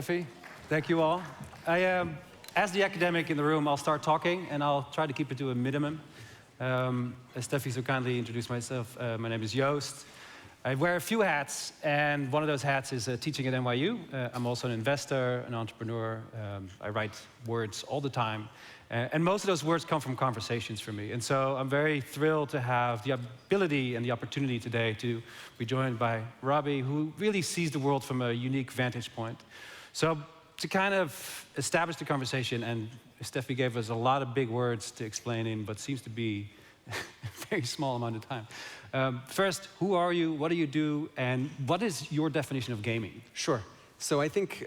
Steffi. Thank you all. As the academic in the room, I'll start talking, and I'll try to keep it to a minimum. As Steffi so kindly introduced myself, my name is Joost. I wear a few hats, and one of those hats is teaching at NYU. I'm also an investor, an entrepreneur. I write words all the time. And most of those words come from conversations for me. And so I'm very thrilled to have the ability and the opportunity today to be joined by Robby, who really sees the world from a unique vantage point. So to kind of establish the conversation, and Steffi gave us a lot of big words to explain in, but seems to be a very small amount of time. First, who are you, what do you do, and what is your definition of gaming? Sure. So I think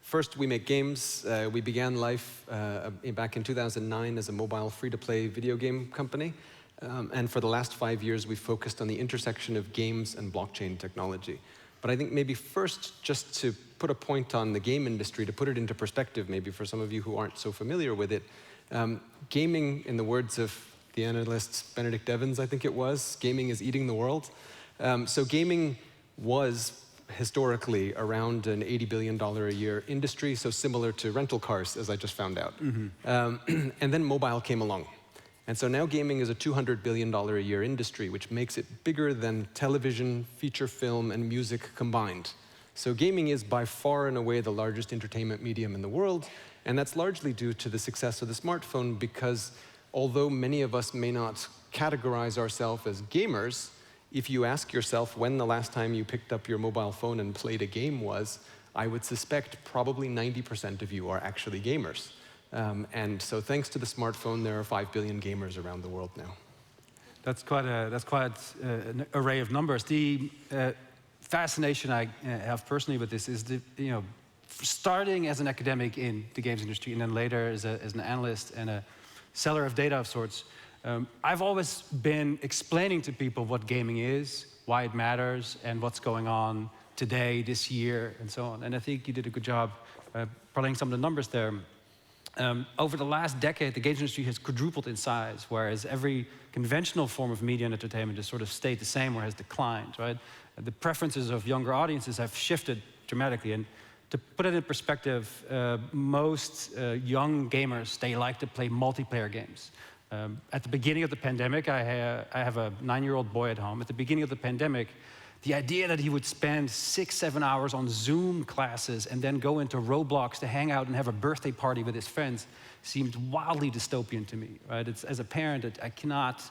first we make games. We began life back in 2009 as a mobile free-to-play video game company. And for the last 5 years, we've focused on the intersection of games and blockchain technology. But I think maybe first, just to put a point on the game industry, to put it into perspective, maybe for some of you who aren't so familiar with it, gaming, in the words of the analyst Benedict Evans, I think it was, gaming is eating the world. So gaming was historically around an $80 billion a year industry, so similar to rental cars, as I just found out. Mm-hmm. And then mobile came along. And so now gaming is a $200 billion a year industry, which makes it bigger than television, feature film, and music combined. So gaming is by far and away the largest entertainment medium in the world, and that's largely due to the success of the smartphone, because although many of us may not categorize ourselves as gamers, if you ask yourself when the last time you picked up your mobile phone and played a game was, I would suspect probably 90% of you are actually gamers. And so thanks to the smartphone, there are 5 billion gamers around the world now. That's quite an array of numbers. The fascination I have personally with this is starting as an academic in the games industry, and then later as an analyst and a seller of data of sorts. I've always been explaining to people what gaming is, why it matters, and what's going on today, this year, and so on. And I think you did a good job pulling some of the numbers there. Over the last decade, the games industry has quadrupled in size, whereas every conventional form of media and entertainment has sort of stayed the same or has declined, right? The preferences of younger audiences have shifted dramatically. And to put it in perspective, most young gamers, they like to play multiplayer games. At the beginning of the pandemic, I have a 9-year-old boy at home. At the beginning of the pandemic, the idea that he would spend 6-7 hours on Zoom classes and then go into Roblox to hang out and have a birthday party with his friends seemed wildly dystopian to me, right? As a parent, I cannot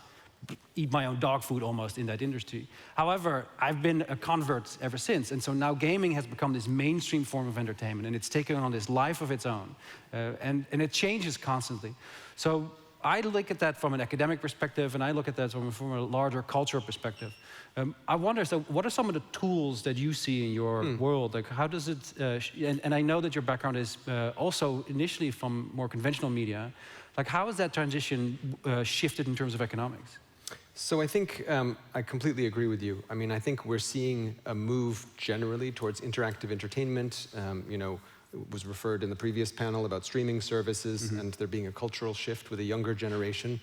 eat my own dog food almost in that industry. However, I've been a convert ever since, and so now gaming has become this mainstream form of entertainment, and it's taken on this life of its own, and it changes constantly. So I look at that from an academic perspective, and I look at that from a larger cultural perspective. I wonder, so what are some of the tools that you see in your world? Like, how does it, and I know that your background is also initially from more conventional media. Like, how has that transition shifted in terms of economics? So I think I completely agree with you. I mean, I think we're seeing a move generally towards interactive entertainment. It was referred in the previous panel about streaming services and there being a cultural shift with a younger generation.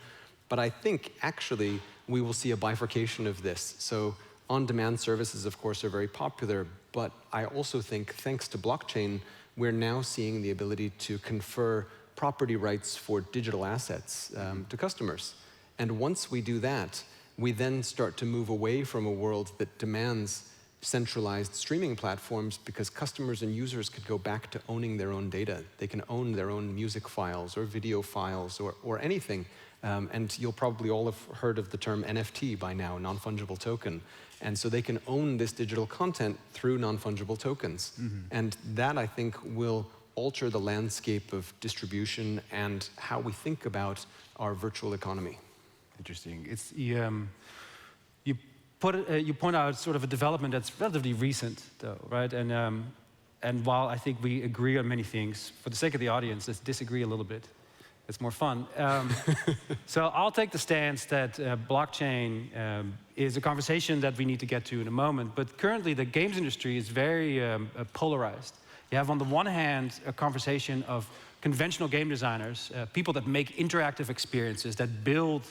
But I think actually we will see a bifurcation of this. So on-demand services, of course, are very popular, but I also think thanks to blockchain, we're now seeing the ability to confer property rights for digital assets to customers. And once we do that, we then start to move away from a world that demands centralized streaming platforms, because customers and users could go back to owning their own data. They can own their own music files or video files or anything. And you'll probably all have heard of the term NFT by now, non-fungible token. And so they can own this digital content through non-fungible tokens. And that, I think, will alter the landscape of distribution and how we think about our virtual economy. Interesting. It's you point out sort of a development that's relatively recent, though, right? And while I think we agree on many things, for the sake of the audience, let's disagree a little bit. It's more fun. So I'll take the stance that blockchain is a conversation that we need to get to in a moment. But currently, the games industry is very polarized. You have, on the one hand, a conversation of conventional game designers, people that make interactive experiences, that build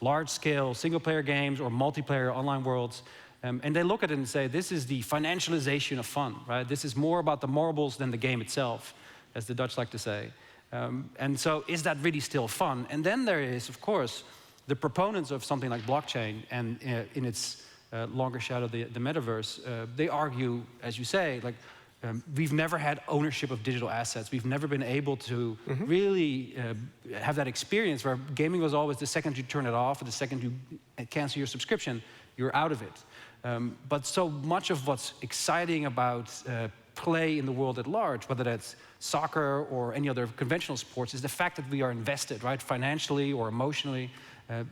large-scale single-player games or multiplayer online worlds And they look at it and say, this is the financialization of fun, right? This is more about the marbles than the game itself, as the Dutch like to say. And so is that really still fun? And then there is, of course, the proponents of something like blockchain and in its longer shadow, the metaverse, they argue, as you say, like, we've never had ownership of digital assets. We've never been able to really have that experience where gaming was always the second you turn it off or the second you cancel your subscription, you're out of it. But so much of what's exciting about play in the world at large, whether that's soccer or any other conventional sports, is the fact that we are invested, right, financially or emotionally.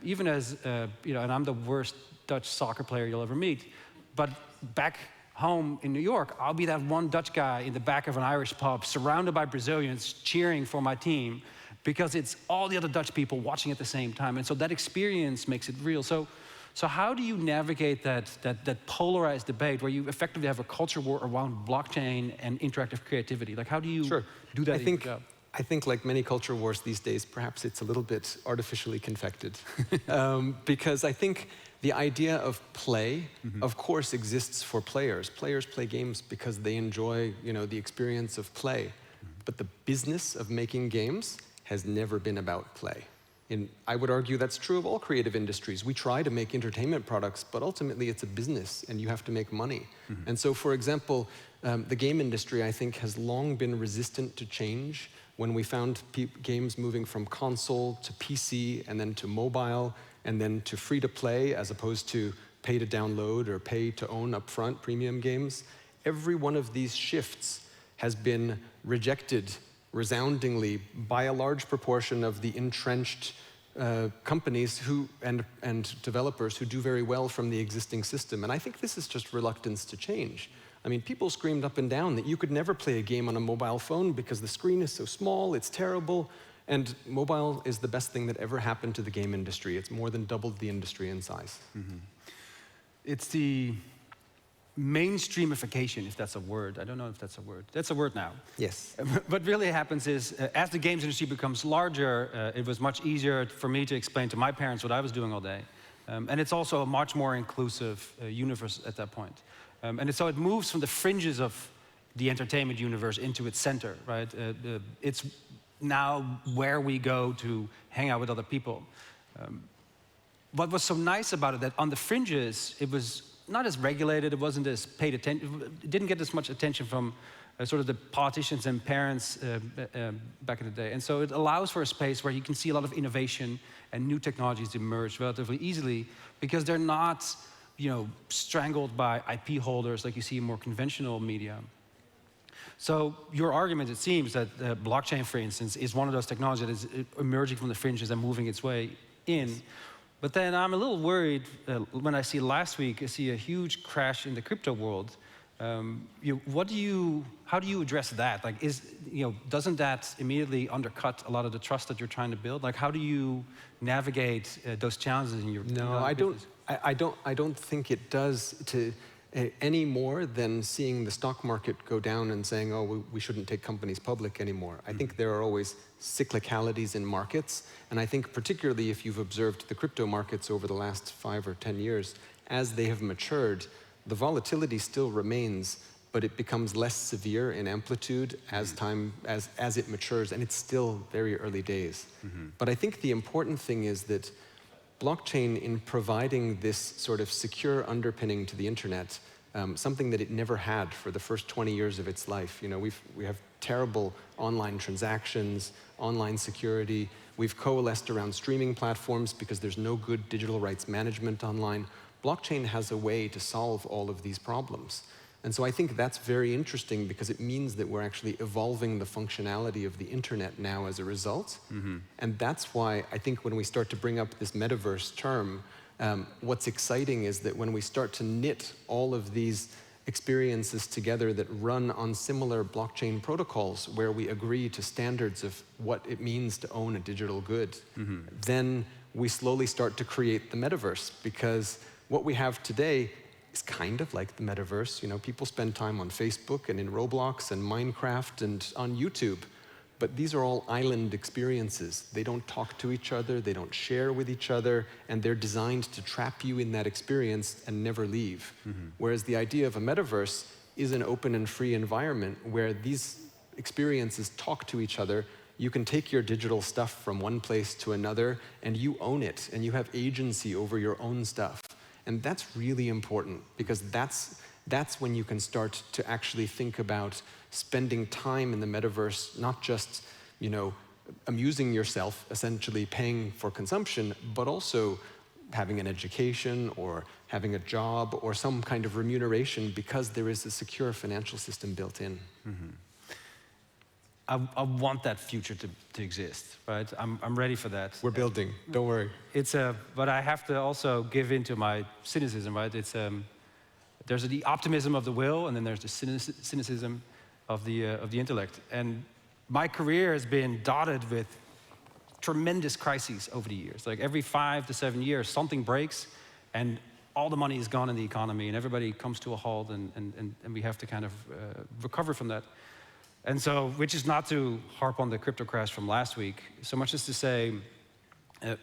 Even as, and I'm the worst Dutch soccer player you'll ever meet, but back home in New York, I'll be that one Dutch guy in the back of an Irish pub surrounded by Brazilians cheering for my team because it's all the other Dutch people watching at the same time. And so that experience makes it real. So how do you navigate that polarized debate where you effectively have a culture war around blockchain and interactive creativity? Like, how do you do that? I think like many culture wars these days, perhaps it's a little bit artificially confected. Because I think the idea of play, of course, exists for players. Players play games because they enjoy, the experience of play. But the business of making games has never been about play. And I would argue that's true of all creative industries. We try to make entertainment products, but ultimately it's a business and you have to make money. And so, for example, the game industry, I think, has long been resistant to change. When we found games moving from console to PC and then to mobile and then to free to play as opposed to pay to download or pay to own upfront premium games, every one of these shifts has been rejected resoundingly by a large proportion of the entrenched companies and developers who do very well from the existing system. And I think this is just reluctance to change. I mean, people screamed up and down that you could never play a game on a mobile phone because the screen is so small, it's terrible. And mobile is the best thing that ever happened to the game industry. It's more than doubled the industry in size. It's the mainstreamification, if that's a word. I don't know if that's a word. That's a word now. Yes. What really happens is, as the games industry becomes larger, it was much easier for me to explain to my parents what I was doing all day. And it's also a much more inclusive universe at that point. And so it moves from the fringes of the entertainment universe into its center, right? It's now where we go to hang out with other people. What was so nice about it, that on the fringes, it was not as regulated, it wasn't as paid attention, it didn't get as much attention from sort of the politicians and parents back in the day. And so it allows for a space where you can see a lot of innovation and new technologies emerge relatively easily because they're not, strangled by IP holders like you see in more conventional media. So your argument, it seems, that blockchain, for instance, is one of those technologies that is emerging from the fringes and moving its way in. But then I'm a little worried when I see last week, I see a huge crash in the crypto world. How do you address that? Like, doesn't that immediately undercut a lot of the trust that you're trying to build? Like, how do you navigate those challenges in your business? I don't think it does any more than seeing the stock market go down and saying, oh, we shouldn't take companies public anymore. I think there are always cyclicalities in markets, and I think particularly if you've observed the crypto markets over the last 5 or 10 years, as they have matured, the volatility still remains, but it becomes less severe in amplitude as it matures, and it's still very early days. But I think the important thing is that blockchain, in providing this sort of secure underpinning to the internet, something that it never had for the first 20 years of its life. We have terrible online transactions, online security. We've coalesced around streaming platforms because there's no good digital rights management online. Blockchain has a way to solve all of these problems. And so I think that's very interesting because it means that we're actually evolving the functionality of the internet now as a result. And that's why I think when we start to bring up this metaverse term, what's exciting is that when we start to knit all of these experiences together that run on similar blockchain protocols where we agree to standards of what it means to own a digital good, then we slowly start to create the metaverse, because what we have today is kind of like the metaverse. People spend time on Facebook and in Roblox and Minecraft and on YouTube. but these are all island experiences. They don't talk to each other, they don't share with each other, and they're designed to trap you in that experience and never leave. Whereas the idea of a metaverse is an open and free environment where these experiences talk to each other. You can take your digital stuff from one place to another, and you own it, and you have agency over your own stuff. And that's really important, because that's when you can start to actually think about spending time in the metaverse, not just, you know, amusing yourself, essentially paying for consumption, but also having an education or having a job or some kind of remuneration because there is a secure financial system built in. I want that future to exist, right? I'm ready for that. We're building, don't worry. But I have to also give in to my cynicism, right? There's the optimism of the will, and then there's the cynicism of the intellect. And my career has been dotted with tremendous crises over the years. Like every 5 to 7 years, something breaks, and all the money is gone in the economy, and everybody comes to a halt, and we have to kind of recover from that. And so, which is not to harp on the crypto crash from last week, so much as to say,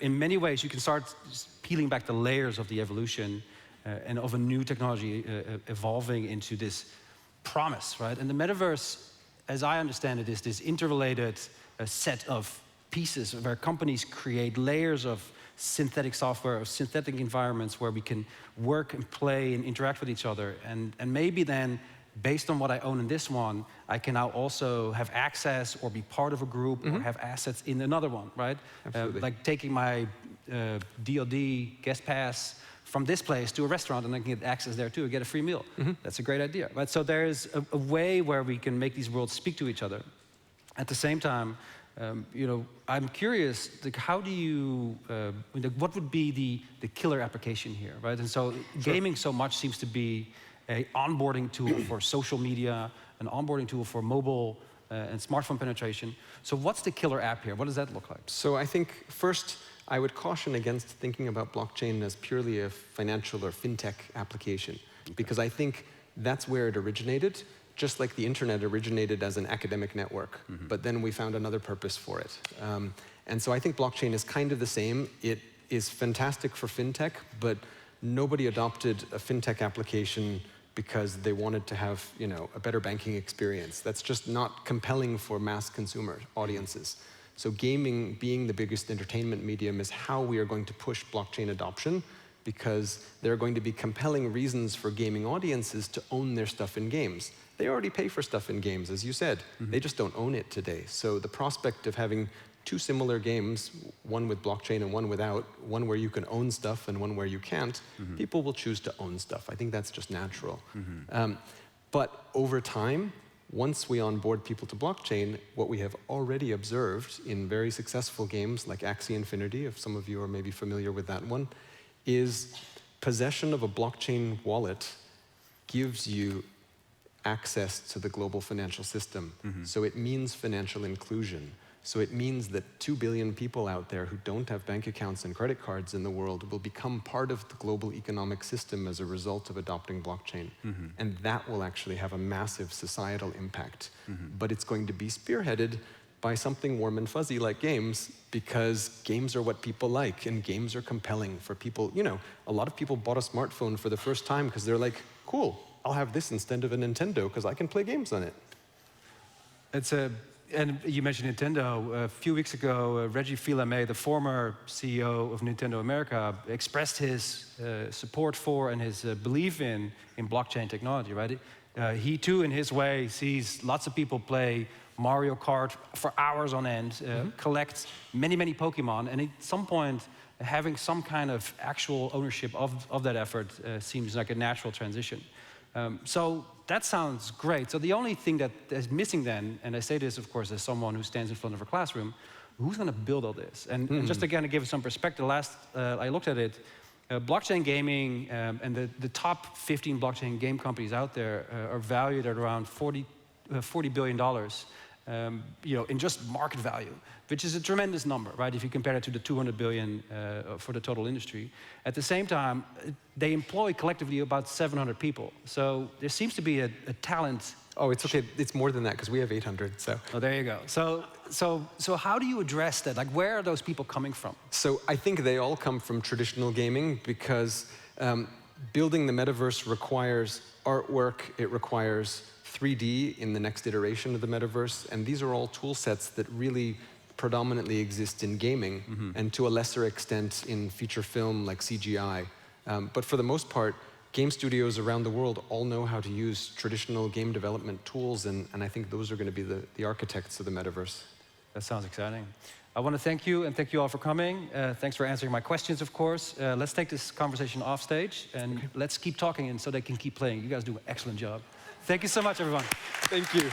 in many ways, you can start peeling back the layers of the evolution and of a new technology evolving into this promise, right? And the metaverse, as I understand it, is this interrelated set of pieces where companies create layers of synthetic software, of synthetic environments where we can work and play and interact with each other. And maybe then, based on what I own in this one, I can now also have access or be part of a group or have assets in another one, right? Like taking my DLD guest pass from this place to a restaurant, and I can get access there too, get a free meal. That's a great idea, right? So there is a way where we can make these worlds speak to each other. At the same time, you know, I'm curious, like, how do you, what would be the killer application here, right? And so gaming so much seems to be an onboarding tool for social media, an onboarding tool for mobile and smartphone penetration. So what's the killer app here? What does that look like? So I think first, I would caution against thinking about blockchain as purely a financial or fintech application, because I think that's where it originated, just like the internet originated as an academic network, but then we found another purpose for it. And so I think blockchain is kind of the same. It is fantastic for fintech, but nobody adopted a fintech application because they wanted to have, you know, a better banking experience. That's just not compelling for mass consumer audiences. So gaming, being the biggest entertainment medium, is how we are going to push blockchain adoption, because there are going to be compelling reasons for gaming audiences to own their stuff in games. They already pay for stuff in games, as you said. They just don't own it today. So the prospect of having two similar games, one with blockchain and one without, one where you can own stuff and one where you can't, people will choose to own stuff. I think that's just natural. But over time, once we onboard people to blockchain, what we have already observed in very successful games like Axie Infinity, if some of you are maybe familiar with that one, is possession of a blockchain wallet gives you access to the global financial system. So it means financial inclusion. So it means that 2 billion people out there who don't have bank accounts and credit cards in the world will become part of the global economic system as a result of adopting blockchain. And that will actually have a massive societal impact. But it's going to be spearheaded by something warm and fuzzy like games, because games are what people like, and games are compelling for people. You know, a lot of people bought a smartphone for the first time because they're like, cool, I'll have this instead of a Nintendo because I can play games on it. And you mentioned Nintendo. A few weeks ago, Reggie Fils-Aimé, the former CEO of Nintendo America, expressed his support for and his belief in blockchain technology, right? He too, in his way, sees lots of people play Mario Kart for hours on end, collect many, many Pokemon, and at some point, having some kind of actual ownership of that effort seems like a natural transition. So that sounds great. So the only thing that is missing then, and I say this, of course, as someone who stands in front of a classroom, who's going to build all this? And just again, to give some perspective, I looked at it, blockchain gaming and the top 15 blockchain game companies out there are valued at around $40 billion, you know, in just market value, which is a tremendous number, right? If you compare it to the 200 billion for the total industry. At the same time, they employ collectively about 700 people. So there seems to be a talent Oh, it's okay. It's more than that because we have 800. So. Oh, there you go. So how do you address that? Like, where are those people coming from? So I think they all come from traditional gaming because building the metaverse requires artwork. It requires 3D in the next iteration of the metaverse, and these are all tool sets that really predominantly exist in gaming, and to a lesser extent in feature film like CGI. But for the most part, game studios around the world all know how to use traditional game development tools, and I think those are going to be the architects of the metaverse. That sounds exciting. I want to thank you, and thank you all for coming. Thanks for answering my questions, of course. Let's take this conversation off stage, and let's keep talking, and so they can keep playing. You guys do an excellent job. Thank you so much, everyone. Thank you.